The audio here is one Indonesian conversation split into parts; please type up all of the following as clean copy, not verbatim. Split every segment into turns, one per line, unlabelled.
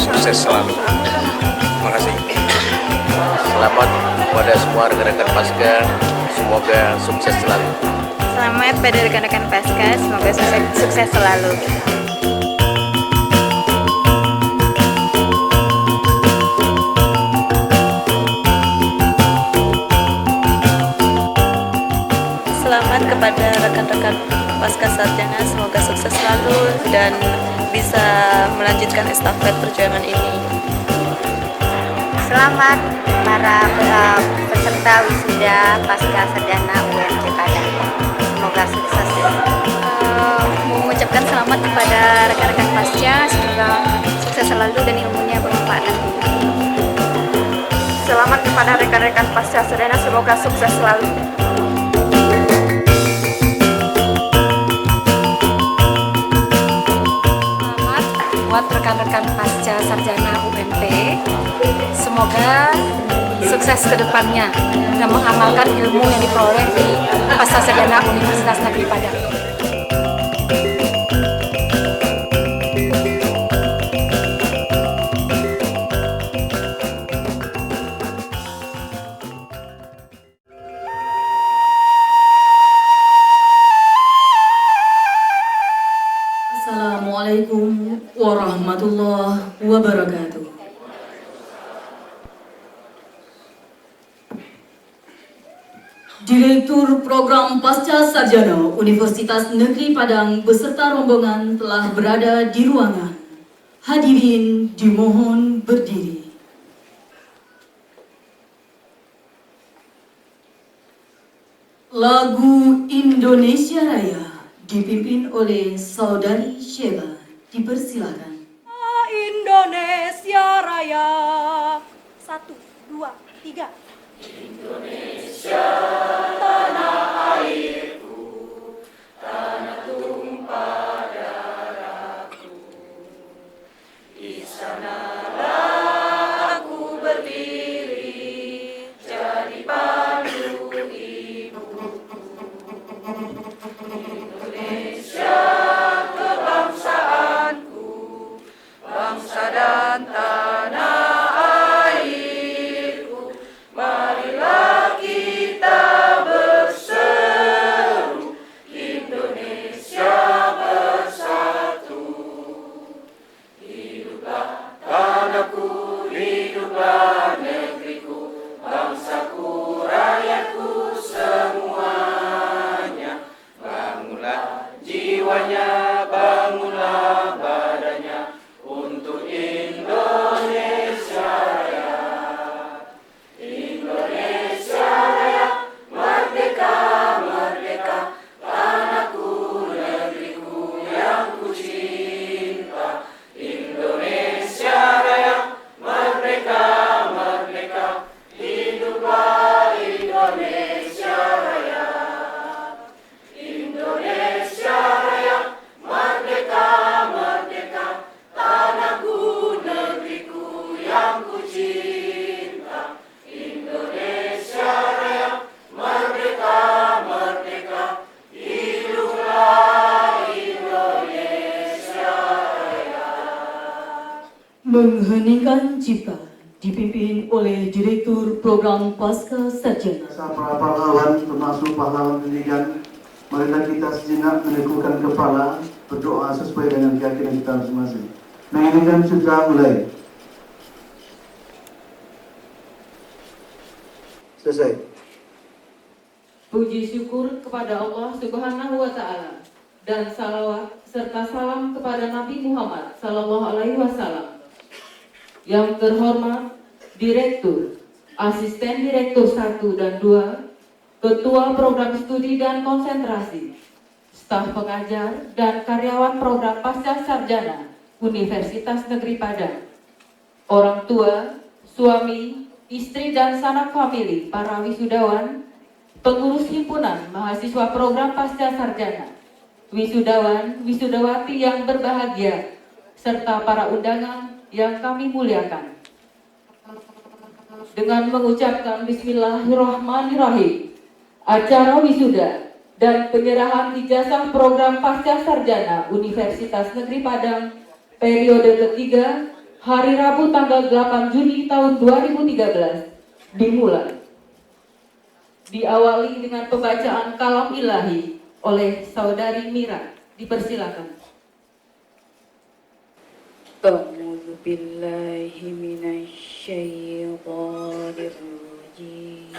sukses selalu. Terima kasih.
Selamat kepada semua rekan-rekan Pasca, semoga sukses selalu.
Selamat pada rekan-rekan Pasca, semoga sukses selalu.
Selamat kepada rekan-rekan Pasca Sarjana, semoga sukses selalu dan bisa melanjutkan estafet perjuangan ini.
Selamat para peserta wisuda Pasca Sarjana UMC Padang, semoga sukses.
Mengucapkan selamat kepada rekan-rekan Pasca, semoga sukses selalu dan ilmunya bermanfaat nanti.
Selamat kepada rekan-rekan Pasca Sarjana, semoga sukses selalu.
Buat rekan-rekan Pasca Sarjana UMP, semoga sukses ke depannya dan mengamalkan ilmu yang diperoleh di Pasca Sarjana Universitas Negeri Padang.
Assalamualaikum warahmatullahi wabarakatuh. Direktur Program Pasca Sarjana Universitas Negeri Padang beserta rombongan telah berada di ruangan. Hadirin dimohon berdiri. Lagu Indonesia Raya dipimpin oleh Saudari Sheba, dipersilakan.
Indonesia Raya. 1, 2, 3. Indonesia, tanah airku, tanah tumpah darahku. Di sanalah aku berdiri, jadi pandu ibuku. Indonesia kebangsaanku, bangsa dan tanah airku. Marilah kita berseru, Indonesia bersatu. Hiduplah tanahku, hiduplah negeriku, bangsaku, rakyatku semuanya. Bangunlah jiwanya, bangunlah badannya untuk Indonesia Raya. Indonesia Raya, merdeka, merdeka, tanahku, negeriku yang ku cinta. Indonesia Raya, merdeka, merdeka, hiduplah Indonesia Raya. Indonesia Raya, merdeka, merdeka, tanahku, negeriku yang ku cinta. Indonesia Raya, merdeka, merdeka, hiduplah Indonesia Raya.
Mengheningkan cipta dipimpin oleh Direktur Program Pasca Sarjana.
Para pahlawan termasuk pahlawan pendidikan, marilah kita sejenak menegurkan kepala, berdoa sesuai dengan keyakinan kita masing-masing. Menginginkan sudah mulai. Selesai.
Puji syukur kepada Allah Subhanahu wa Ta'ala dan salawat serta salam kepada Nabi Muhammad Sallallahu Alaihi Wasallam. Yang terhormat Direktur, Asisten Direktur 1 dan 2, Ketua Program Studi dan Konsentrasi, staf pengajar dan karyawan program Pasca Sarjana Universitas Negeri Padang, orang tua, suami, istri dan sanak famili para wisudawan, pengurus himpunan mahasiswa program Pasca Sarjana, wisudawan, wisudawati yang berbahagia, serta para undangan yang kami muliakan. Dengan mengucapkan Bismillahirrahmanirrahim, acara wisuda dan penyerahan ijazah program Pasca Sarjana Universitas Negeri Padang periode ketiga hari Rabu tanggal 8 Juni tahun 2013 dimulai. Diawali dengan pembacaan kalam ilahi oleh Saudari Mira. Dipersilakan.
A'udzu billahi minasyaitonir rajim.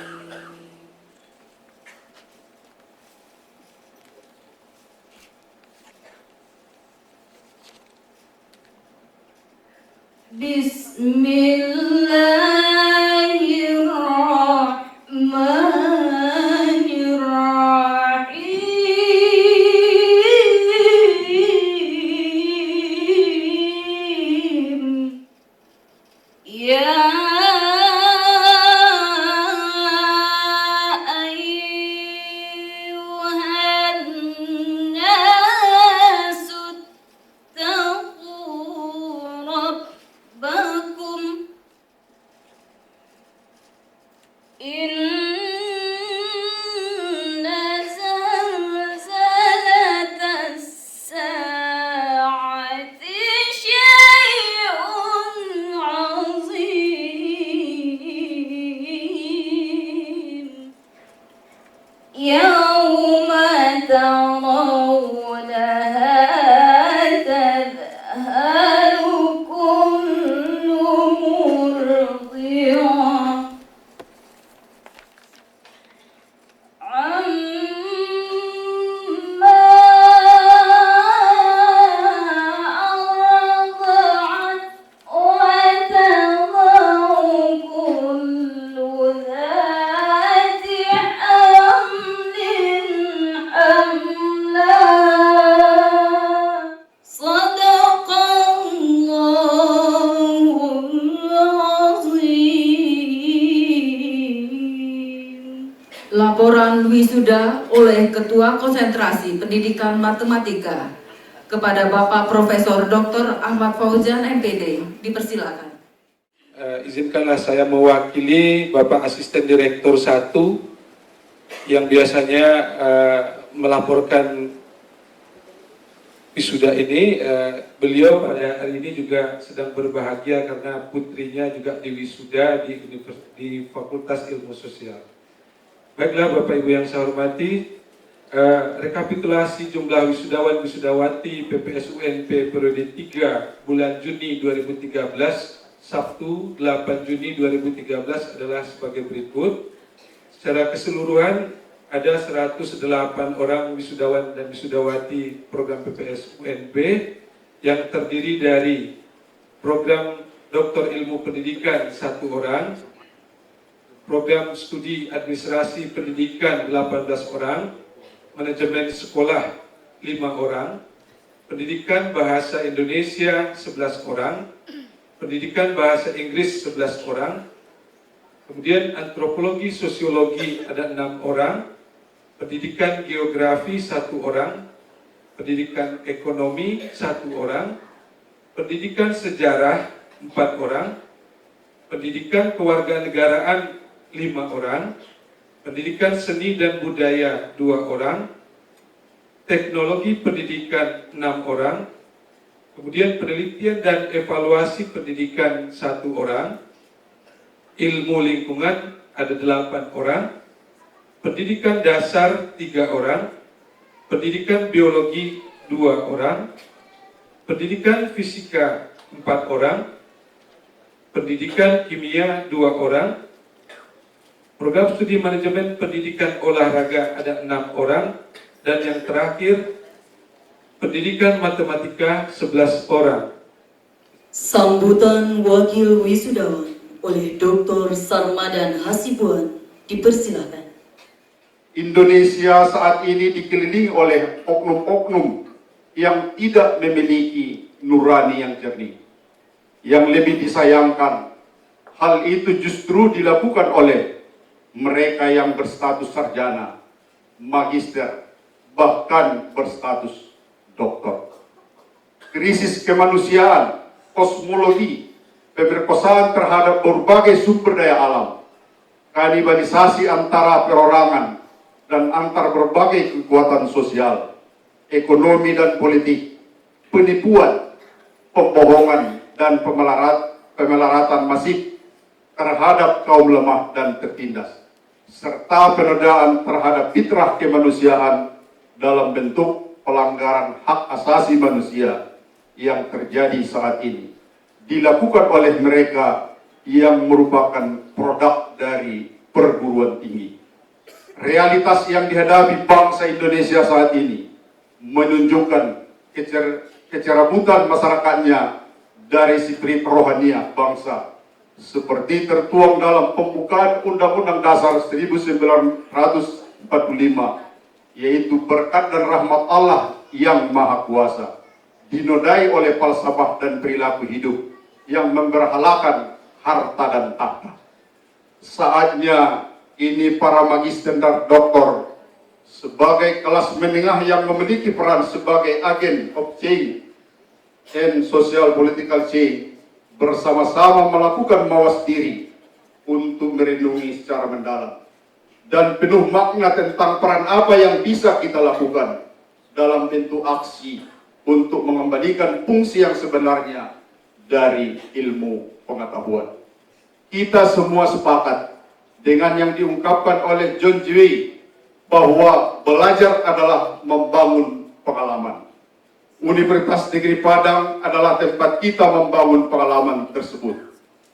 Bismillahirrahmanirrahim. Ya ayyuhan nasu taqu rabbakum inna zalzalatas sa'ati syai'un 'azim yawma tarawnaha tadhhalu kullu murdi'ah amma arda'at wa tadau kullu dhati hamlin hamlaha. Sadaqallahul azim.
Laporan wisuda oleh Ketua Konsentrasi Pendidikan Matematika kepada Bapak Profesor Dr. Ahmad Fauzan MPD. Dipersilakan.
Izinkanlah saya mewakili Bapak Asisten Direktur 1 yang biasanya melaporkan wisuda ini. Beliau pada hari ini juga sedang berbahagia karena putrinya juga diwisuda di Fakultas Ilmu Sosial. Baiklah Bapak Ibu yang saya hormati, rekapitulasi jumlah wisudawan wisudawati PPS UNP periode 3 bulan Juni 2013 Sabtu 8 Juni 2013 adalah sebagai berikut. Secara keseluruhan ada 108 orang wisudawan dan wisudawati program PPS UNP yang terdiri dari program Doktor Ilmu Pendidikan 1 orang, program studi administrasi pendidikan 18 orang, manajemen sekolah 5 orang, pendidikan bahasa Indonesia 11 orang, pendidikan bahasa Inggris 11 orang, kemudian antropologi sosiologi ada 6 orang, pendidikan geografi 1 orang, pendidikan ekonomi 1 orang, pendidikan sejarah 4 orang, pendidikan kewarganegaraan 5 orang, pendidikan seni dan budaya 2 orang, teknologi pendidikan 6 orang, kemudian penelitian dan evaluasi pendidikan 1 orang, ilmu lingkungan ada 8 orang, pendidikan dasar 3 orang, pendidikan biologi 2 orang, pendidikan fisika 4 orang, pendidikan kimia 2 orang, program studi manajemen pendidikan olahraga ada 6 orang, dan yang terakhir pendidikan matematika 11 orang.
Sambutan Wakil Wisudawan oleh Dr. Sarmadan Hasibuan. Dipersilakan.
Indonesia saat ini dikelilingi oleh oknum-oknum yang tidak memiliki nurani yang jernih. Yang lebih disayangkan, hal itu justru dilakukan oleh mereka yang berstatus sarjana, magister, bahkan berstatus doktor. Krisis kemanusiaan, kosmologi, pemerkosaan terhadap berbagai sumber daya alam, kanibalisasi antara perorangan dan antar berbagai kekuatan sosial, ekonomi dan politik, penipuan, pembohongan, dan pemelaratan masif terhadap kaum lemah dan tertindas, serta penodaan terhadap fitrah kemanusiaan dalam bentuk pelanggaran hak asasi manusia yang terjadi saat ini, dilakukan oleh mereka yang merupakan produk dari perguruan tinggi. Realitas yang dihadapi bangsa Indonesia saat ini menunjukkan kecerabutan masyarakatnya dari spirit rohaniah bangsa, seperti tertuang dalam pembukaan Undang-Undang Dasar 1945, yaitu berkat dan rahmat Allah yang Maha Kuasa, dinodai oleh falsafah dan perilaku hidup yang memberhalakan harta dan tahta. Saatnya ini para magister dan doktor sebagai kelas menengah yang memiliki peran sebagai agen of change and social political change bersama-sama melakukan mawas diri untuk merenungi secara mendalam dan penuh makna tentang peran apa yang bisa kita lakukan dalam bentuk aksi untuk mengembalikan fungsi yang sebenarnya dari ilmu pengetahuan. Kita semua sepakat dengan yang diungkapkan oleh John Dewey bahwa belajar adalah membangun pengalaman. Universitas Negeri Padang adalah tempat kita membangun pengalaman tersebut.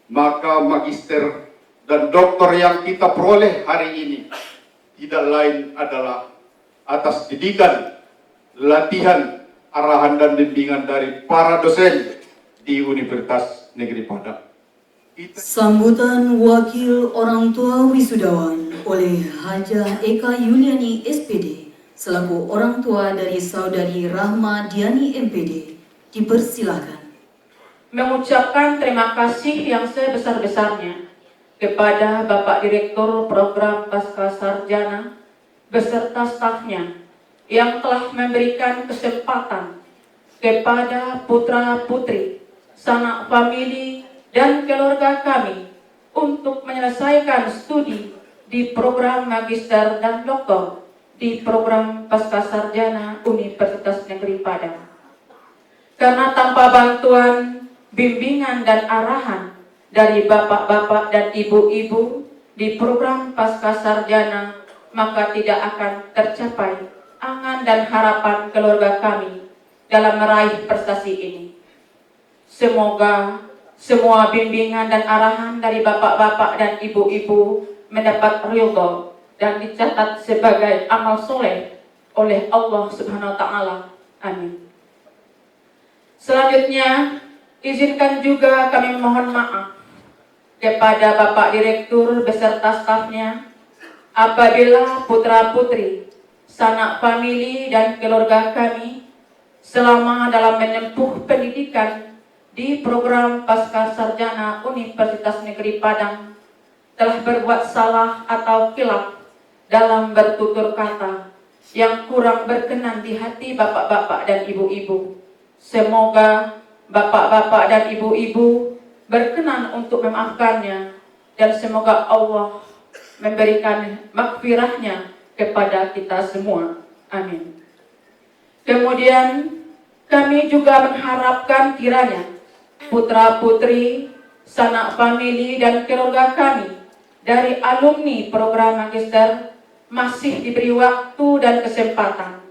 Maka magister dan doktor yang kita peroleh hari ini tidak lain adalah atas didikan, latihan, arahan dan bimbingan dari para dosen di Universitas Negeri Padang.
Sambutan Wakil Orang Tua Wisudawan oleh Hajah Eka Yuliani SPD selaku orang tua dari Saudari Rahma Diani MPD dipersilakan.
Mengucapkan terima kasih yang sebesar-besarnya kepada Bapak Direktur Program Pascasarjana beserta stafnya yang telah memberikan kesempatan kepada putra-putri, sanak famili, dan keluarga kami untuk menyelesaikan studi di program magister dan doktor di program Pascasarjana Universitas Negeri Padang. Karena tanpa bantuan, bimbingan, dan arahan dari bapak-bapak dan ibu-ibu di program Pascasarjana, maka tidak akan tercapai angan dan harapan keluarga kami dalam meraih prestasi ini. Semoga semua bimbingan dan arahan dari bapak-bapak dan ibu-ibu mendapat ridho dan dicatat sebagai amal soleh oleh Allah Subhanahu wa Ta'ala. Amin. Selanjutnya, izinkan juga kami mohon maaf kepada Bapak Direktur beserta stafnya apabila putra-putri, sanak famili, dan keluarga kami selama dalam menempuh pendidikan di program Pascasarjana Universitas Negeri Padang telah berbuat salah atau khilaf dalam bertutur kata yang kurang berkenan di hati bapak-bapak dan ibu-ibu. Semoga bapak-bapak dan ibu-ibu berkenan untuk memaafkannya dan semoga Allah memberikan maghfirahnya kepada kita semua. Amin. Kemudian kami juga mengharapkan kiranya putra-putri, sanak famili, dan keluarga kami dari alumni program magister masih diberi waktu dan kesempatan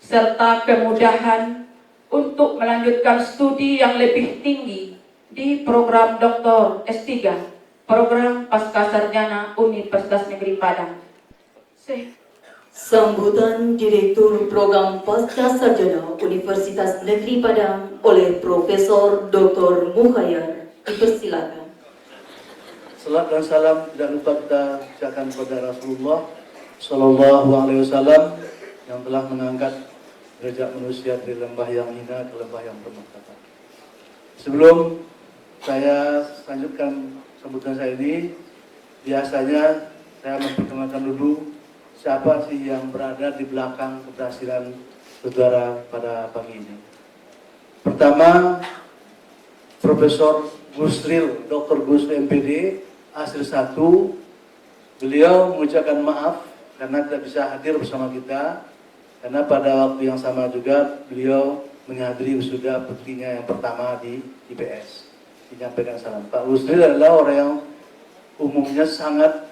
serta kemudahan untuk melanjutkan studi yang lebih tinggi di program doktor S3 program Pascasarjana Universitas Negeri Padang.
Sambutan Direktur Program Pascasarjana Universitas Negeri Padang oleh Profesor Dr. Muhayyar dipersilakan.
Salam dan salam tidak lupa kita ucapkan kepada Rasulullah Sallallahu Alaihi Wasallam yang telah mengangkat derajat manusia dari lembah yang hina ke lembah yang bermartabat. Sebelum saya lanjutkan sambutan saya ini, biasanya saya memperkenalkan dulu siapa sih yang berada di belakang keberhasilan saudara pada pagi ini. Pertama, Profesor Gusril, Dr. Gusril MPD, hasil 1. Beliau mengucapkan maaf karena tidak bisa hadir bersama kita, karena pada waktu yang sama juga beliau menghadiri wisuda putrinya yang pertama di IPS. menyampaikan salam. Pak Rusdi adalah orang yang umumnya sangat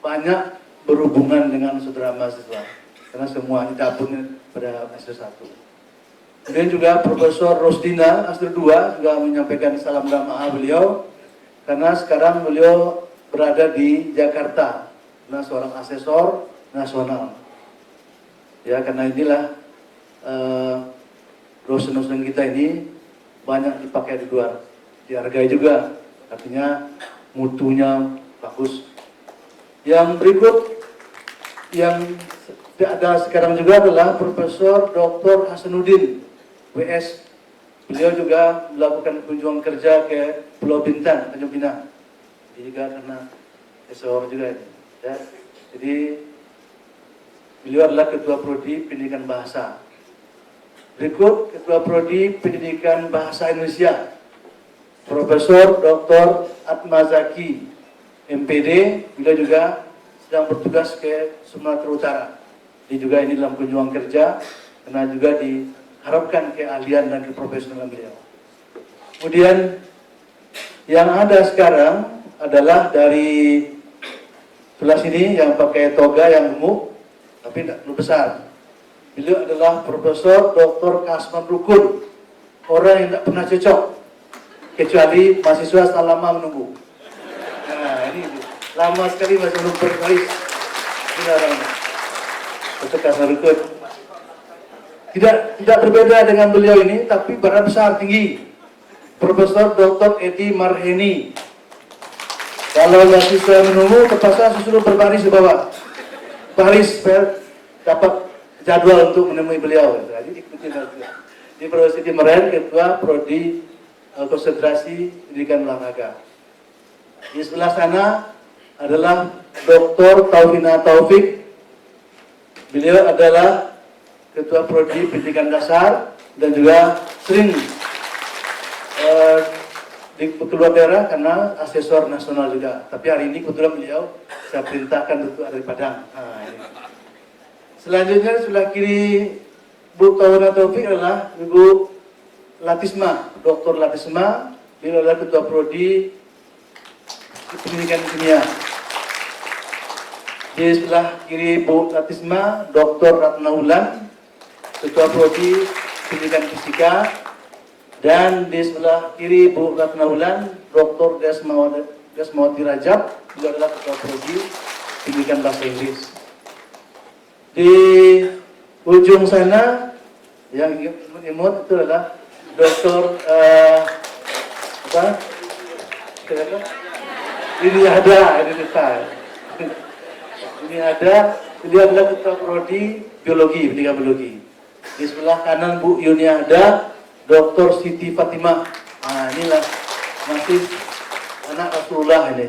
banyak berhubungan dengan saudara mahasiswa, karena semuanya dapurnya pada S1. Kemudian juga Profesor Rosdina S2 juga menyampaikan salam dan maaf beliau, karena sekarang beliau berada di Jakarta, karena seorang asesor nasional. Ya, karena inilah dosen-dosen kita ini banyak dipakai di luar, dihargai juga, artinya mutunya bagus. Yang berikut yang ada sekarang juga adalah Profesor Dr. Hasanuddin WS. Beliau juga melakukan kunjungan kerja ke Pulau Bintan, Tanjung Pinang. Jadi juga karena esor juga ini. Ya. Jadi beliau adalah Ketua Prodi Pendidikan Bahasa. Berikut Ketua Prodi Pendidikan Bahasa Indonesia, Profesor Dr. Atmazaki MPD, beliau juga sedang bertugas ke Sumatera Utara. Dia juga ini dalam kunjungan kerja, karena juga diharapkan keahlian dan keprofesionalan beliau. Kemudian yang ada sekarang adalah dari sebelah sini yang pakai toga yang gemuk, tapi tidak terlalu besar. Beliau adalah Profesor Dr. Kasman Rukun, orang yang tidak pernah cocok, kecuali mahasiswa setelah lama menunggu. Nah, ini lama sekali masih belum berbaris. Ini orangnya. Dr. Kasman Rukun. Tidak berbeda dengan beliau ini, tapi badan besar tinggi. Profesor Dr. Edi Marheni. Kalau mahasiswa menunggu, terpaksa suruh berbaris di bawah. Baris dapat jadwal untuk menemui beliau. Jadi ikutin saja. Di Profesor Edi Marheni, Ketua Prodi Konsentrasi Pendidikan Olahraga. Di sebelah sana adalah Dr. Taufina Taufik. Beliau adalah Ketua Prodi Pendidikan Dasar dan juga sering di keluar daerah karena asesor nasional juga. Tapi hari ini kebetulan beliau saya perintahkan untuk ada di Padang. Nah, ini. Selanjutnya sebelah kiri Bu Taufina Taufik adalah Ibu Latisma, Dr. Latisma. Beliau adalah Ketua Prodi Pendidikan Kimia. Di sebelah kiri Bu Latisma, Dr. Ratna Ulan, Ketua Prodi Pendidikan Fisika. Dan di sebelah kiri Bu Ratna Ulan, Dr. Desmawati Rajab, juga adalah Ketua Prodi Pendidikan Bahasa Inggris. Di ujung sana yang imut itu adalah Dr. Ini ada, dia adalah Ketua Prodi Biologi, Pendidikan Biologi. Di sebelah kanan Bu Yuni ada Dr. Siti Fatimah. Nah, inilah masih anak Rasulullah ini.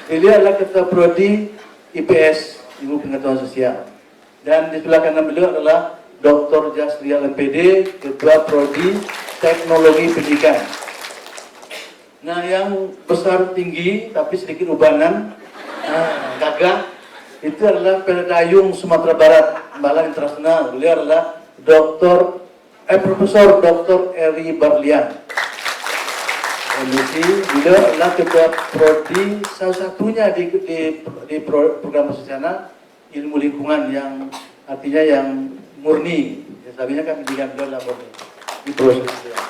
Ini adalah Ketua Prodi IPS, Ilmu Pengetahuan Sosial. Dan di sebelah kanan beliau adalah Dr. Jasrial MPD, Ketua Prodi Teknologi Pendidikan. Nah, yang besar tinggi tapi sedikit ubanan, gagah, itu adalah Perdayung Sumatera Barat, Malang Internasional. Beliau adalah Profesor Dr. Eri Barlian. Beliau adalah Ketua Prodi salah satunya di program sosial ilmu lingkungan, yang artinya yang murni. Ya, sabinya kan pendidikan beliau adalah murni di proses sosial.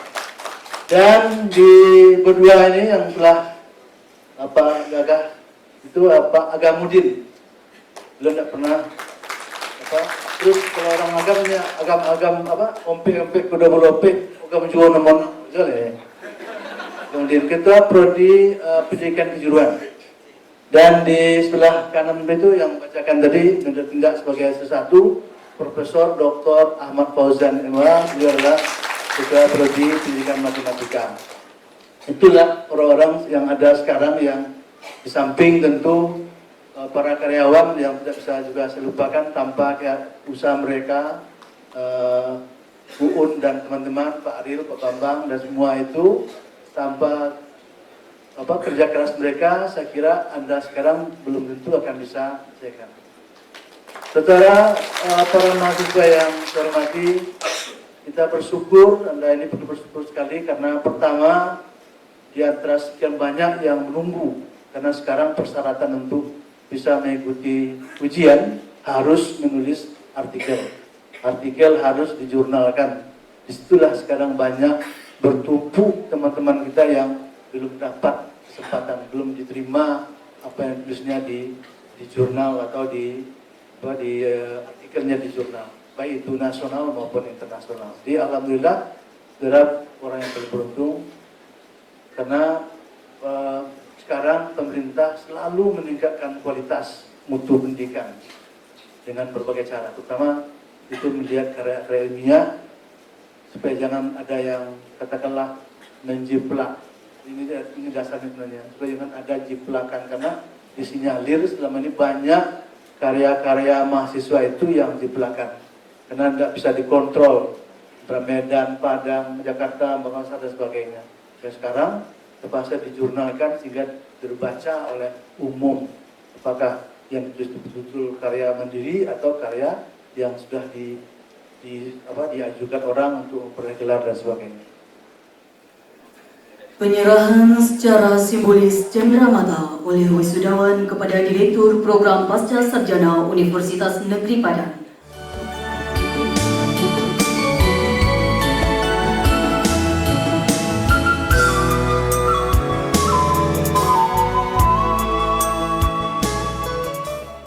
Dan di berdua ini yang telah gagah itu Agamudin. Beliau tidak pernah terus kalau orang agamnya agam ompe kuda belope agam jual nomor ya. Kemudian Ketua Prodi Pendidikan Kejuruan. Dan di sebelah kanan itu yang bacakan tadi tindak sebagai sesuatu Profesor Dr. Ahmad Fauzan MA, beliau adalah Ketua Prodi Pendidikan Matematika. Itulah orang-orang yang ada sekarang, yang di samping tentu para karyawan yang tidak bisa juga saya lupakan tanpa usaha mereka, Uun dan teman-teman, Pak Aril, Pak Bambang dan semua itu, tanpa kerja keras mereka, saya kira Anda sekarang belum tentu akan bisa selesaikan. Saudara para mahasiswa yang saya hormati, kita bersyukur, Anda ini perlu bersyukur sekali karena pertama di antara sekian banyak yang menunggu, karena sekarang persyaratan untuk bisa mengikuti ujian harus menulis artikel. Artikel harus dijurnalkan. Disitulah sekarang banyak bertumpuk teman-teman kita yang belum dapat kesempatan, belum diterima apa yang tulisnya di jurnal atau di artikelnya di jurnal, baik itu nasional maupun internasional. Jadi alhamdulillah beberapa orang yang beruntung karena sekarang pemerintah selalu meningkatkan kualitas mutu pendidikan dengan berbagai cara, terutama itu melihat karya-karya ilmiah supaya jangan ada yang katakanlah menjiplak. Ini dasarnya sebenarnya, supaya jangan ada jiplakan, karena disinyalir selama ini banyak karya-karya mahasiswa itu yang jiplakan karena tidak bisa dikontrol, Medan, Padang, Jakarta, Bangsa dan sebagainya. Dan sekarang terpaksa dijurnalkan sehingga terbaca oleh umum apakah yang ditulis betul-betul karya mandiri atau karya yang sudah diajukan orang untuk memperoleh gelar dan sebagainya.
Penyerahan secara simbolis cenderamata oleh wisudawan kepada Direktur Program Pasca Sarjana Universitas Negeri Padang.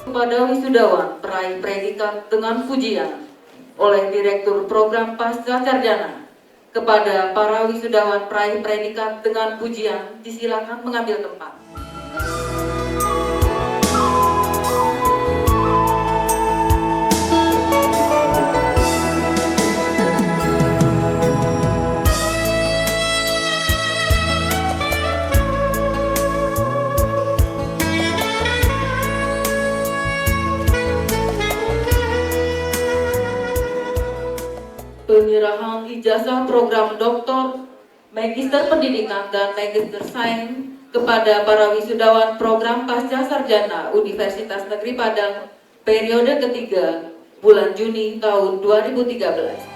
Kepada wisudawan peraih predikat dengan pujian oleh Direktur Program Pasca Sarjana. Kepada para wisudawan peraih predikat dengan pujian, disilakan mengambil tempat. Penyerahan ijazah program doktor, magister pendidikan dan magister sains kepada para wisudawan program pasca sarjana Universitas Negeri Padang periode ketiga bulan Juni tahun 2013.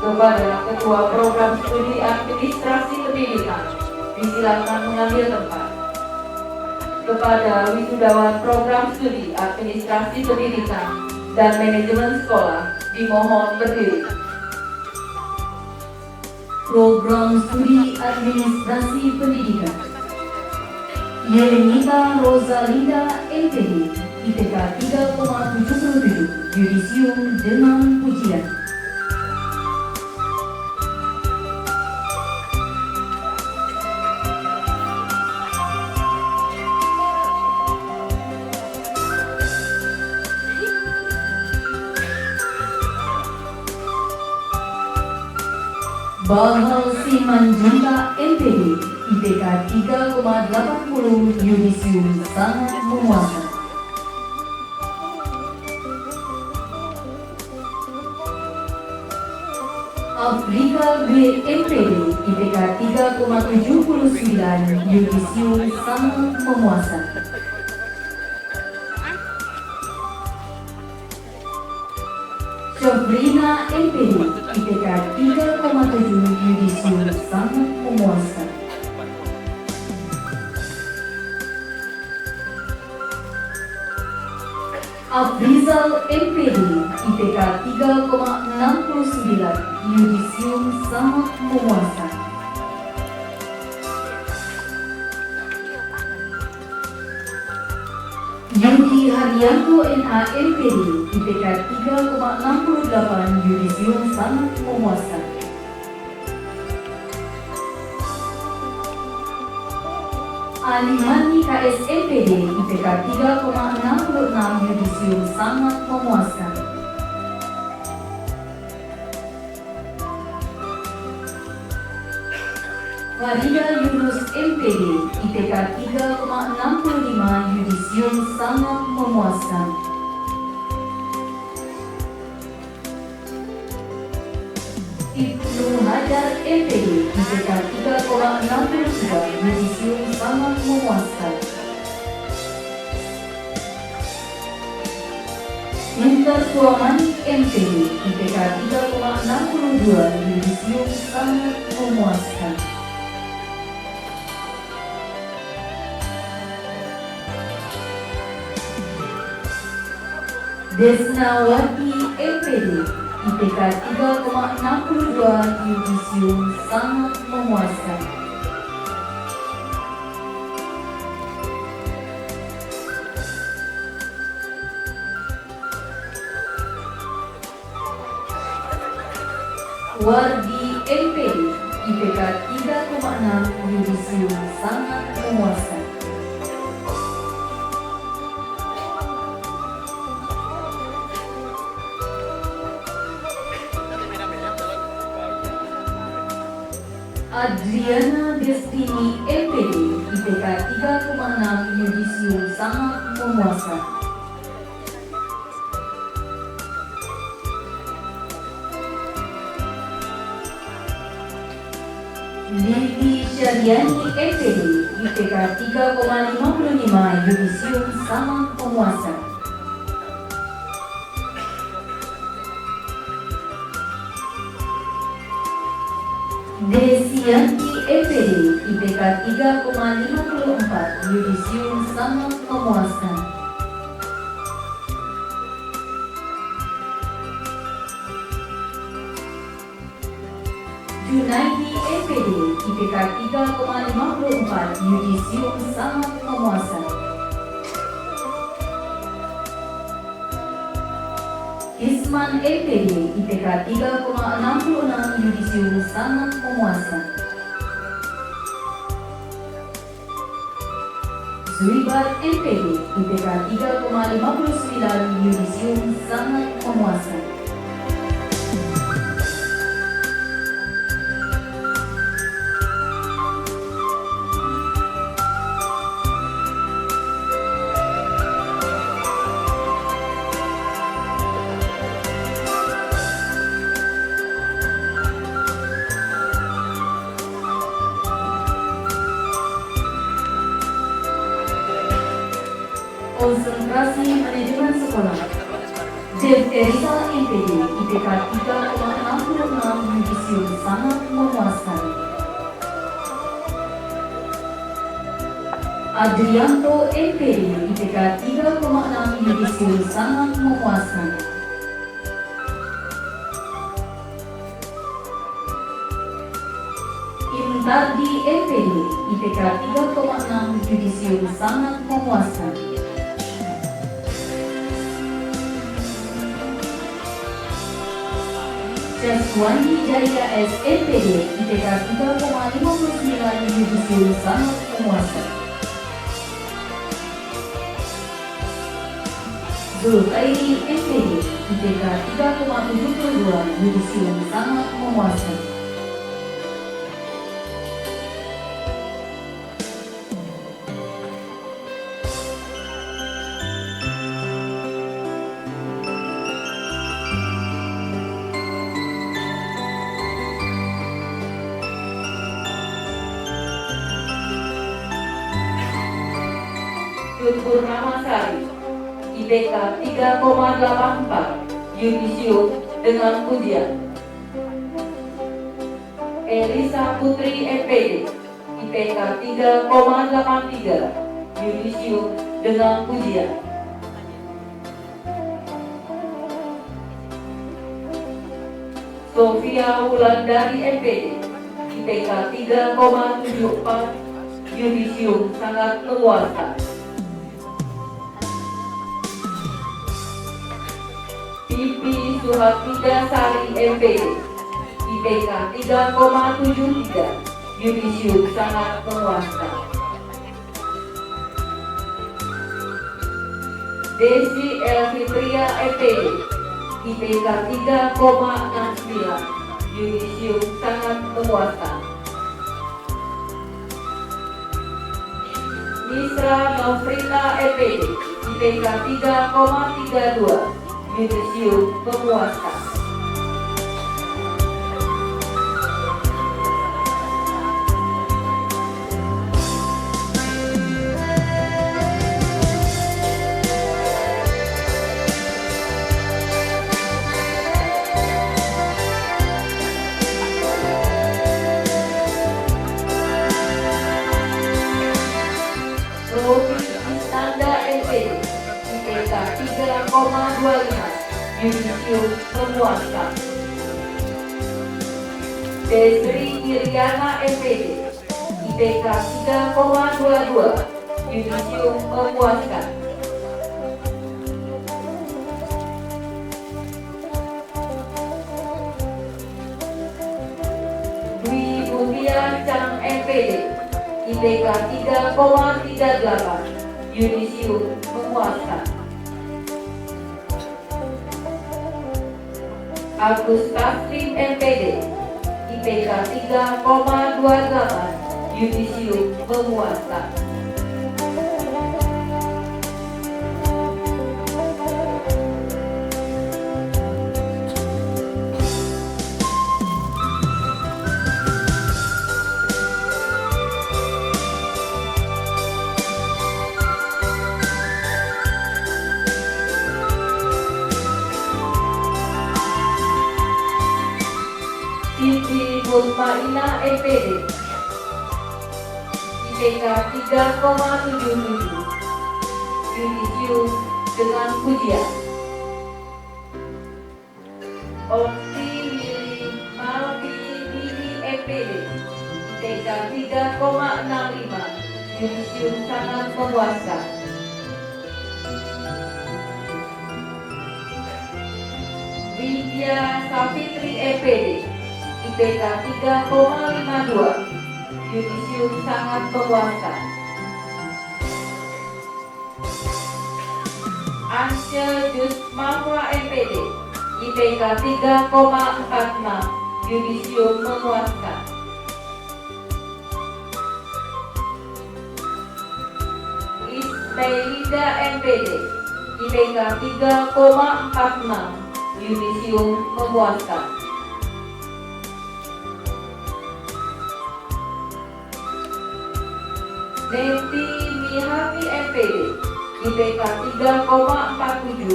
Kepada Ketua Program Studi Administrasi Pendidikan, disilakan mengambil tempat. Kepada wisudawan Program Studi Administrasi Pendidikan dan Manajemen Sekolah, dimohon berdiri.
Program Studi Administrasi Pendidikan Yelenita Rosalinda MPD, IPK 3,77, Yudisium dengan pujian. Bahal Simanjunta MPD, IPK 3,80, Yudisium sangat memuaskan. Afrika B MPD, IPK 3,79, Yudisium sangat memuaskan. Sabrina MPD, IPK 3,7, Yudisium sangat memuaskan. Afrizal MPD, IPK 3,69, Yudisium sangat memuaskan. Yudi Haryanto NA MPD, IPK 3,68, Yudisium sangat memuaskan. Alimani KS MPD, IPK 3,66, Yudisium sangat memuaskan. Farida Yunus MPD, IPK 3,65, yudisium sangat memuaskan. Ibnu Hajar MPD, IPK 3,62, yudisium sangat memuaskan. Minter Tuamani MPD, IPK 3,62, yudisium sangat memuaskan. Desnawati MPD, IPK 3,62, yudisium sangat memuaskan. Wardi MPD, IPK 3,6, yudisium sangat memuaskan. Adriana Destini MPD, IPK 3,6, yudisium sangat memuaskan. Lili Syariani MPD, IPK 3,55, yudisium sangat memuaskan. Desianti MPD, IPK 3,54, yudisium sangat memuaskan. Junaidi MPD, IPK 3,54, yudisium sangat memuaskan. Isman MPD, IPK 3,66, yudisium sangat memuaskan. Zuibar MPD, IPK 3,59, yudisium sangat memuaskan. Konsentrasi manajemen sekolah. Dev Erika MPD, IPK 3,66, yudisium sangat memuaskan. Adrianto MPD, IPK 3,6, yudisium sangat memuaskan. Intardi MPD, IPK 3,6, yudisium sangat memuaskan. Jaswani Jaya SMPD, IPK 3,59, yudisium sangat memuaskan. Zulkairi MPD, IPK 3,72, yudisium sangat memuaskan.
Purnamasari, IPK 3,84, yudisium dengan pujian. Elisa Putri MPD, IPK 3,83, yudisium dengan pujian. Sofia Wulandari MPD, IPK 3,74, yudisium sangat memuaskan. Pipi Suhafida Sari MPD, IPK 3,73, yudisium sangat memuaskan. Desi Elfitria MPD, IPK 3,69, yudisium sangat memuaskan. Isra Nofrita MPD, IPK 3,32, yudisium memuaskan. Rofi Istanda MPD, IPK 3,25, yudisium memuaskan. Desri Iriana MPD, IPK 3,22, yudisium memuaskan. Dwi Mutia Chang MPD, IPK 3,38, yudisium memuaskan. Agus Taslim MPD, IPK 3,28, yudisium memuaskan. Siti Mutmainah MPD, IPK 3,77, yudisium dengan pujian. Opti Willy Malvi Dini MPD, IPK 3,65, yudisium sangat memuaskan. Widya Safitri MPD, IPK 3,52, yudisium sangat memuaskan. Ansya Jusmahwa MPD, IPK 3,46, yudisium memuaskan. Ismailida MPD, IPK 3,46, yudisium memuaskan. Neti Mihati MPD, IPK 3,47,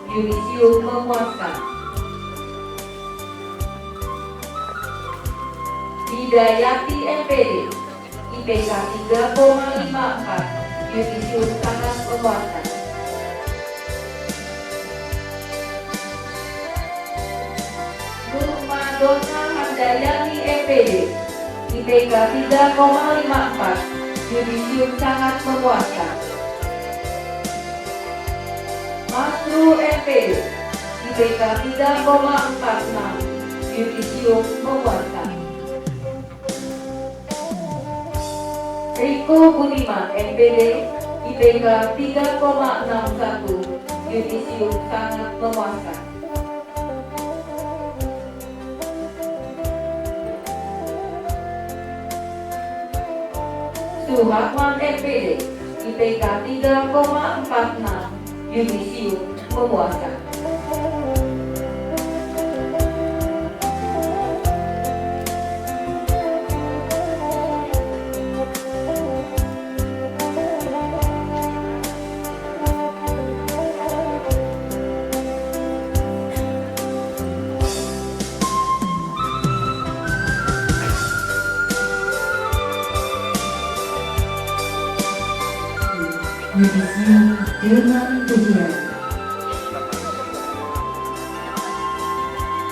yudisium memuaskan. Hidayati MPD, IPK 3,54, yudisium sangat memuaskan. Nurmadona Handayani MPD, IPK 3,54, yudisium sangat memuaskan. Masru MPD, IPK 3,46, yudisium memuaskan. Riko Budiman MPD, IPK 3,61, yudisium sangat memuaskan. Suharman MPD, IPK 3,46, yudisium memuaskan.
Yudisium dengan pujian.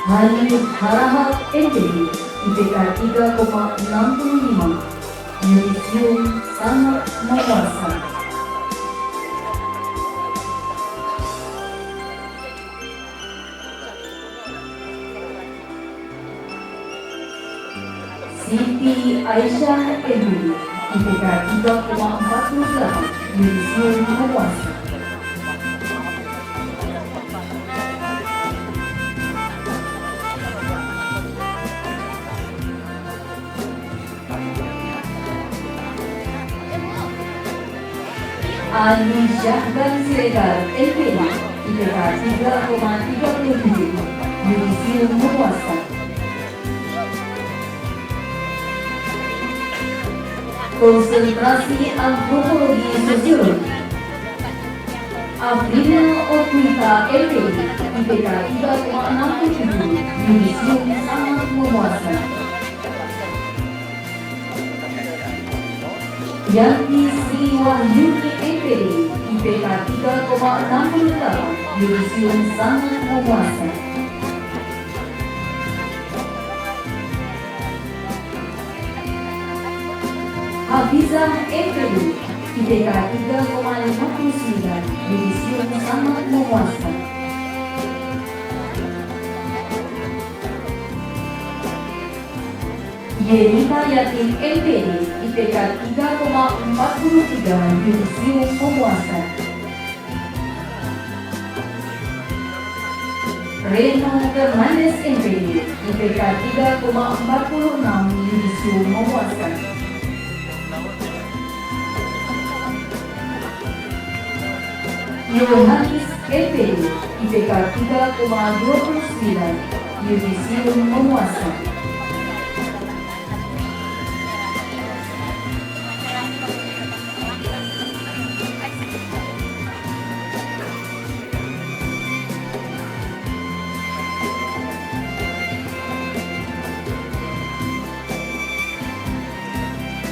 Halid Harahap MPD, IPK 3,65, yudisium sangat memuaskan. Siti Aisyah MPD, IPK 3,48, yudisium memuaskan. Ali Syahban Siregar LPD IPK 3,37 Yudisium memuaskan. Konsentrasi antropologi sosiologi Afrina Okwita LPD IPK 3,67 Yudisium sangat memuaskan. Yanti Sri Wahyuni LPD IPK 3,68 Yudisium sangat memuaskan. Hafizah LPD IPK 3,59 Yudisium sangat memuaskan. Yenita Yatin LPD IPK 3,43 Yudisium memuaskan. Reno Fernandes LPD IPK 3,46 Yudisium memuaskan. Yohanis LPD IPK 3,29 Yudisium memuaskan.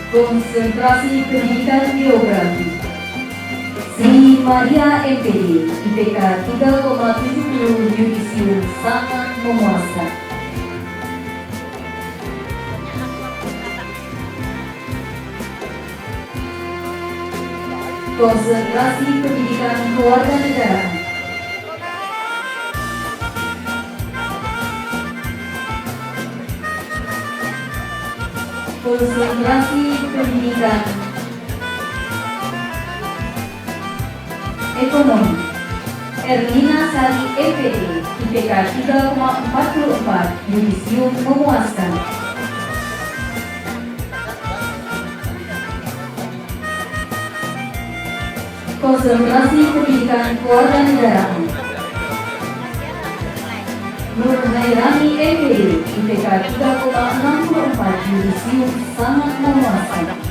Konsentrasi pendidikan biografi Sri Maria LPD IPK 3,70 Yudisium sangat memuaskan. Konsentrasi pendidikan kewarganegaraan konsentrasi pendidikan ekonomi Erlina Sari LPD IPK 3,44 Yudisium memuaskan. Konsentrasi pendidikan kewarganegaraan Nur Hairani LPD IPK 3,64 Yudisium sangat memuaskan.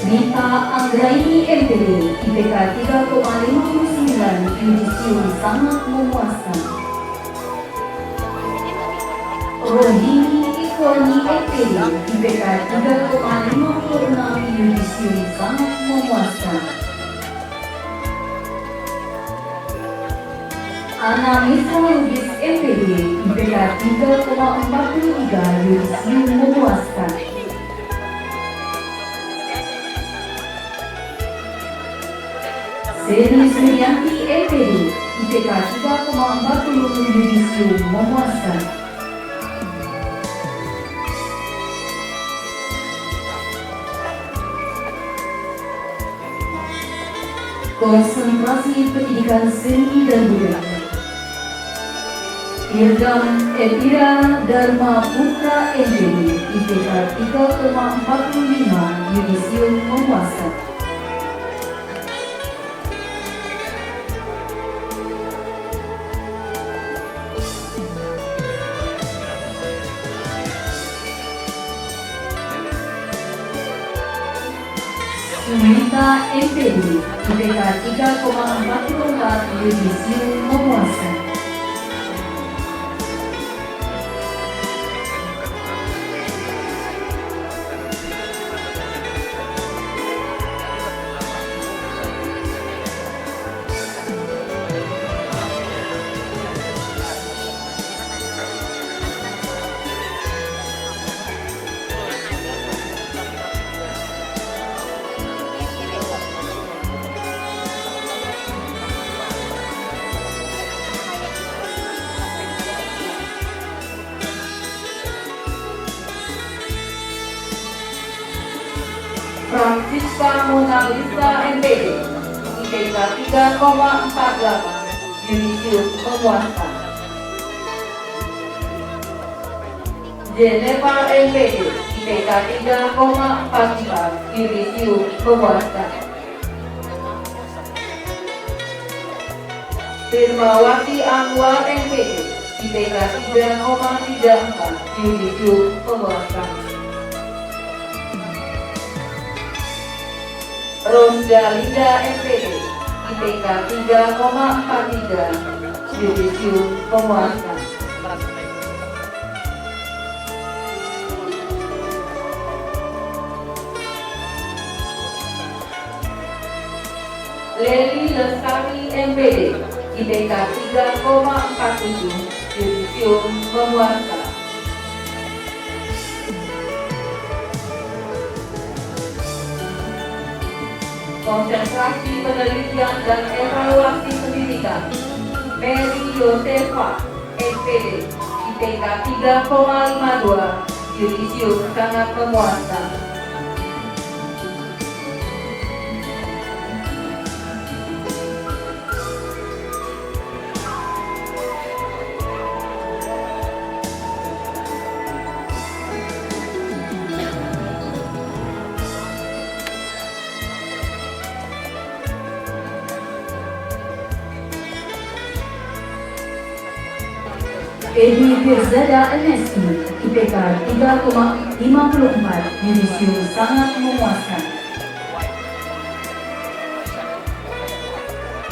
Rita Anggraini LPD IPK 3,59 Yudisium sangat memuaskan. Rohini Ikhwani LPD IPK 3,56 Yudisium sangat memuaskan. Ana Mitra Lubis LPD IPK 3,43 Yudisium memuaskan. Seri Suryanti LPD IPK 3,40 Yudisium memuaskan. Konsentrasi pendidikan seni dan budaya Irdam Epira Dharma Putra LPD IPK 3,45 Yudisium memuaskan. Sumita LPD IPK 3,44 Yudisium memuaskan.
Rizka Mona Lisa MPD, IPK 3,48, Yudisium memuaskan. Jeneva MPD, IPK 3,44, Yudisium memuaskan. Firmawati Anwar MPD, IPK 3,34, Yudisium memuaskan. Rosdalinda MPD, IPK 3,43, Yudisium memuaskan. Leli Lestari MPD, IPK 3,47, Yudisium memuaskan. Konsentrasi penelitian dan evaluasi pendidikan, Mary Yosefa MPD, IPK 3,52, Yudisium sangat memuaskan.
Edi Firzada MSc, IPK 3,54, Yudisium sangat memuaskan.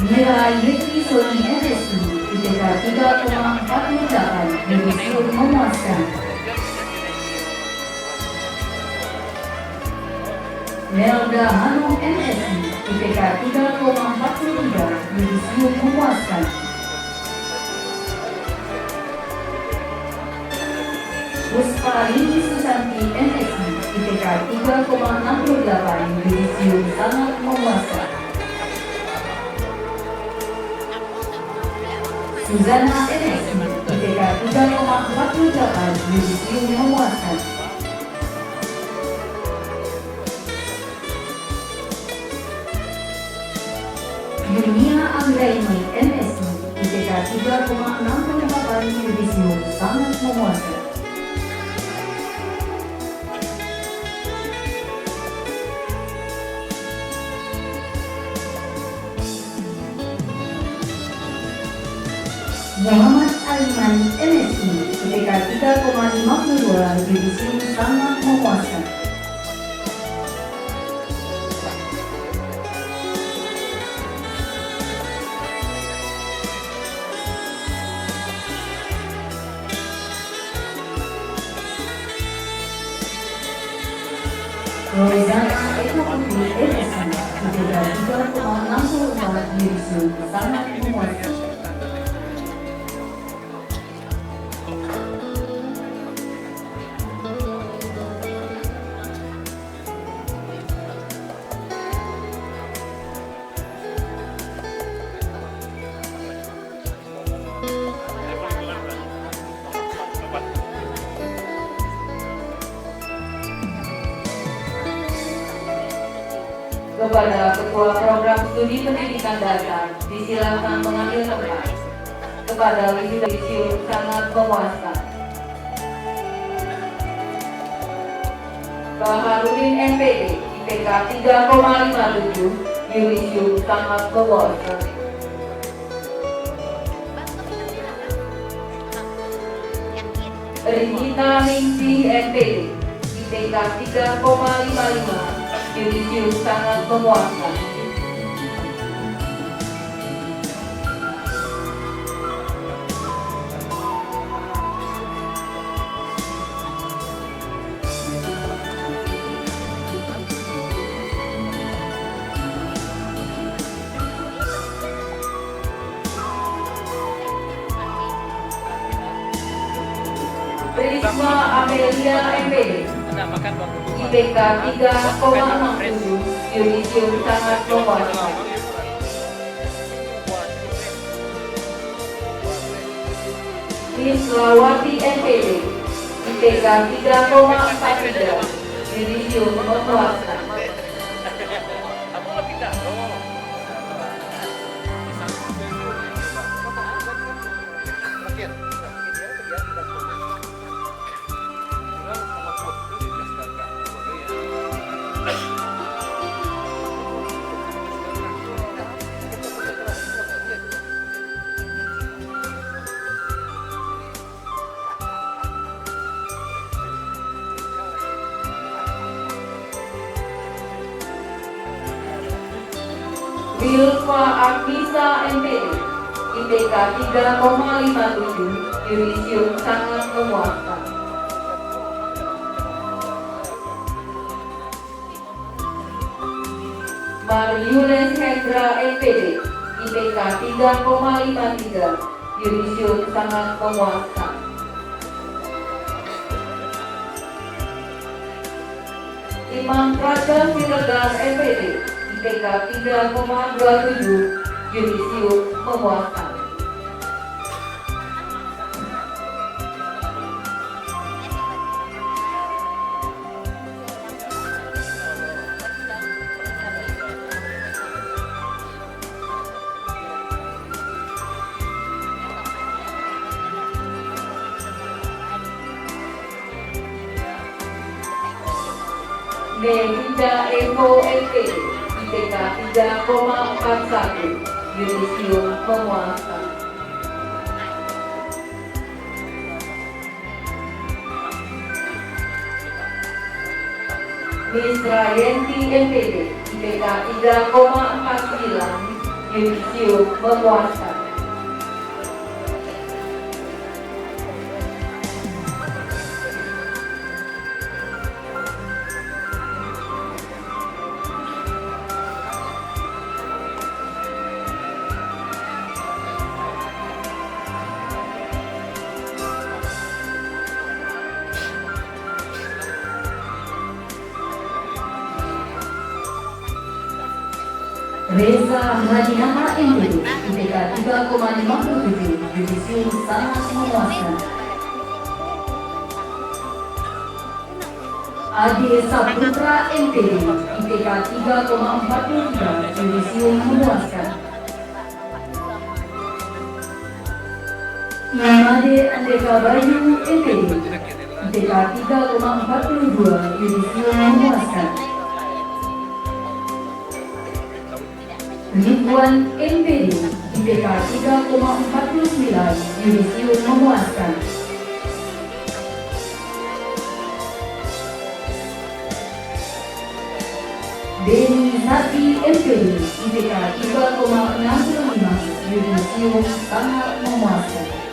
Mira Yeti Soni MSc, IPK 3,48, Yudisium memuaskan. Melda Hanum MSc, IPK 3,43, Yudisium memuaskan. Pusparini Susanti MSc, IPK 3,68, Yudisium sangat memuaskan. Suzana MSc, IPK 3,48, Yudisium memuaskan. Dunia Anggraini MSc, IPK 3,68, Yudisium sangat memuaskan. Muhammad Aliman MSc, IPK 3,52, Yudisium sangat memuaskan. Rozana Eka Putri MSc, IPK 3,64, Yudisium sangat memuaskan.
Kepada Ketua Program Studi Pendidikan Dasar, disilakan mengambil tempat. Kepada Yudisium sangat memuaskan. Baharudin MPD, IPK 3,57, Yudisium sangat memuaskan. Regina Ningsi MPD, IPK 3,55, Yudisium sangat memuaskan. Risma Amelia MPD, IPK 3,67, Yudisium sangat memuaskan. Mislawati MPD, IPK 3,43, Yudisium memuaskan. Wilfa Akisa MPD, IPK 3,57, yudisium sangat memuaskan. Mariules Hendra MPD, IPK 3,53, yudisium sangat memuaskan. Imam Praja Siregar MPD, IPK 3,27, yudisium memuaskan. Melinda Evo MPD, IPK 3,41, yudisium memuaskan. Misra Yenti MPD, IPK 3,49, yudisium memuaskan.
Reza Hadinama MPD, IPK 3,57, yudisium sangat memuaskan. Ade Saputra MPD, IPK 3,43, yudisium memuaskan. Imade Andeka Bayu MPD, IPK 3,42, yudisium memuaskan. Ridwan MPD, IPK 3,49, yudisium memuaskan. Deni Sati MPD, IPK 3,65, yudisium sangat memuaskan.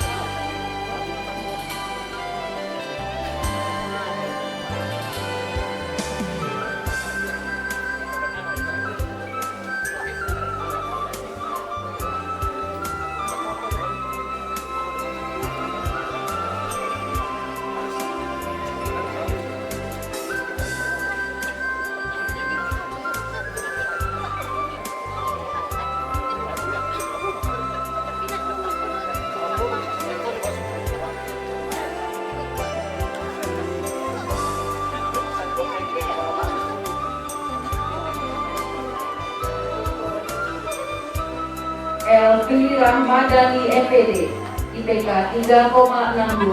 Elvi Rahmadani MPD, IPK 3,62,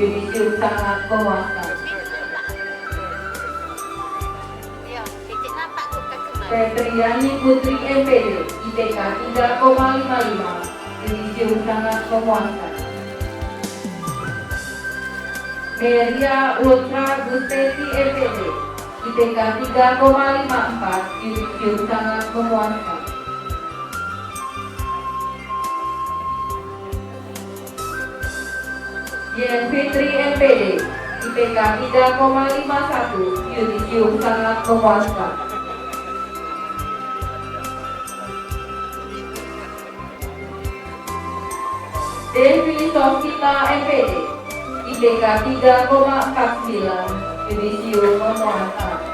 yudisium sangat memuaskan. Fetriani Putri MPD, IPK 3,55, yudisium sangat memuaskan. Meria Ultra Gusteti MPD, IPK 3,54, yudisium sangat memuaskan. Yen Fitri MPD, IPK 3,51, yudisium sangat memuaskan. Devi Sofita MPD, IPK 3,49, yudisium memuaskan.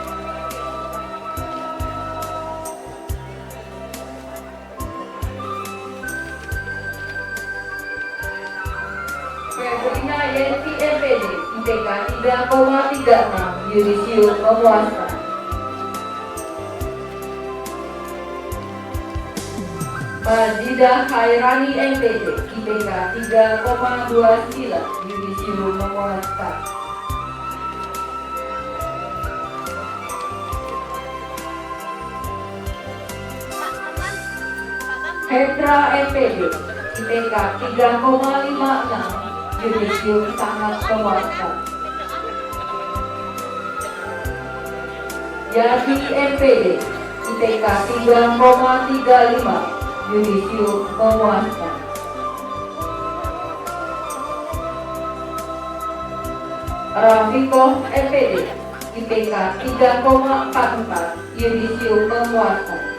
Febrina Yenti MPD, IPK 3,36, yudisium memuaskan. Majidah Khairani MPD, IPK 3,29, yudisium memuaskan. Petra MPD, IPK 3,56, yudisium sangat memuaskan. Yati MPD, IPK 3,35, Yudisium memuaskan. Rafikoh MPD, IPK 3,44, Yudisium memuaskan.